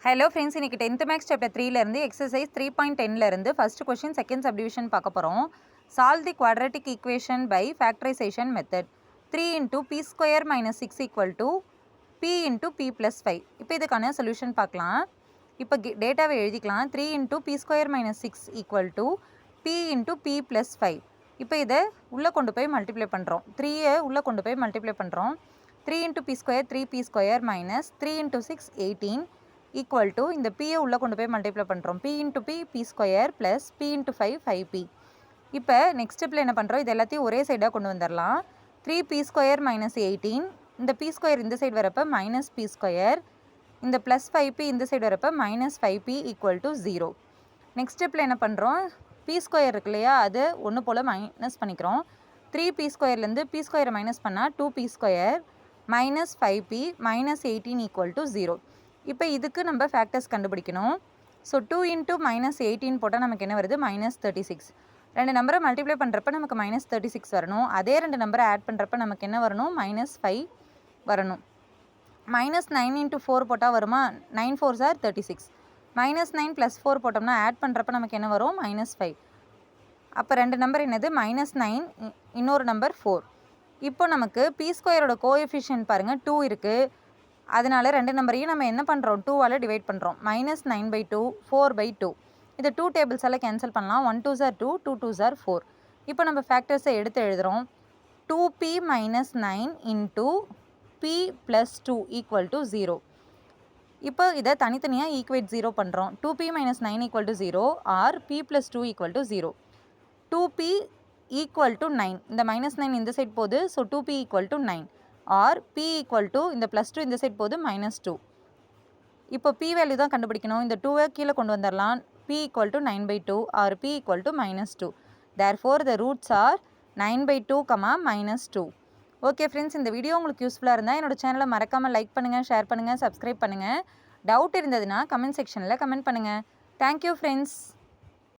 Hello friends, இன்னைக்கு 10th maths chapter 3லேருந்து exercise 3.10லேருந்து ஃபர்ஸ்ட் கொஷின் செகண்ட் சப்டிவிஷன் பார்க்க போகிறோம். Solve the quadratic equation by factorisation method. 3 into B square minus 6 equal to p into p plus 5. இப்போ இதுக்கான solution பார்க்கலாம். இப்போ டேட்டாவை எழுதிக்கலாம். 3 into B square minus 6 equal to p into p plus 5. இப்போ இதை உள்ளே கொண்டு போய் மல்டிப்ளை பண்ணுறோம். 3யை உள்ளே கொண்டு போய் மல்டிப்ளை பண்ணுறோம். 3 into B square 3p square minus 3 into 6 18 equal to இந்த பியை உள்ளே கொண்டு போய் மல்டிப்ளை பண்ணுறோம். P into P square plus P into 5p. இப்போ நெக்ஸ்ட் ஸ்டெப்பில் என்ன பண்ணுறோம், இது எல்லாத்தையும் ஒரே சைடாக கொண்டு வந்துடலாம். 3p ஸ்கொயர் மைனஸ் 18, இந்த பி ஸ்கொயர் இந்த சைடு வரப்போ மைனஸ் பி ஸ்கொயர், இந்த ப்ளஸ் 5p இந்த சைடு வரப்போ minus 5p equal to 0. Next ஸ்டெப்பில் என்ன பண்ணுறோம், பி ஸ்கொயர் இருக்கு இல்லையா, அது ஒன்று போல் மைனஸ் பண்ணிக்கிறோம். 3p ஸ்கொயர்லேருந்து பி ஸ்கொயரை மைனஸ் பண்ணால் 2p square minus 5p minus 18 equal to 0. இப்போ இதுக்கு நம்ம ஃபேக்டர்ஸ் கண்டுபிடிக்கணும். ஸோ 2 இன்ட்டு மைனஸ் 18 போட்டால் நமக்கு என்ன வருது, மைனஸ் 36. ரெண்டு நம்பரை மல்டிப்ளை பண்ணுறப்ப நமக்கு மைனஸ் 36 வரணும். அதே ரெண்டு நம்பரை ஆட் பண்ணுறப்ப நமக்கு என்ன வரணும், மைனஸ் 5 வரணும். மைனஸ் 9 இன்ட்டு 4 போட்டால் வருமா, 9 4s are 36. மைனஸ் 9 ப்ளஸ் 4 போட்டோம்னா ஆட் பண்ணுறப்ப நமக்கு என்ன வரும், மைனஸ் 5. அப்போ ரெண்டு நம்பர் என்னது, மைனஸ் 9, இன்னொரு நம்பர் 4. இப்போ நமக்கு பி ஸ்கொயரோட கோஎஃபிஷியன்ட் பாருங்கள் 2 இருக்குது. அதனால ரெண்டு நம்பரையும் நம்ம என்ன பண்ணுறோம், 2வால் டிவைட் பண்ணுறோம். மைனஸ் 9/2 4/2. இதை 2 டேபிள்ஸால் கேன்சல் பண்ணலாம். 1 2s are 2 2 2s are 4. இப்போ நம்ம ஃபேக்டர்ஸை எடுத்து எழுதுகிறோம். 2p minus 9 into p plus 2 equal to 0. இப்போ இதை தனித்தனியாக ஈக்குவேட் 0 பண்ணுறோம். 2p minus 9 equal to 0 or p plus 2 equal to 0. 2p equal to 9, இந்த மைனஸ் 9 இந்த சைட் போகுது. So 2p equal to 9 or p equal to இந்த ப்ளஸ் 2 இந்த side போகுது, மைனஸ் 2. இப்போ p வேல்யூ தான் கண்டுபிடிக்கணும். இந்த 2வை கீழே கொண்டு வந்துடலாம். p equal to 9/2 or p equal to minus 2. Therefore the roots are 9/2, minus 2. Okay friends, இந்த வீடியோ உங்களுக்கு யூஸ்ஃபுல்லாக இருந்தால் என்னோட சேனலை மறக்காமல் லைக் பண்ணுங்கள், ஷேர் பண்ணுங்கள், சப்ஸ்கிரைப் பண்ணுங்கள். டவுட் இருந்ததுன்னா கமெண்ட் செக்ஷனில் கமெண்ட் பண்ணுங்கள். Thank you friends.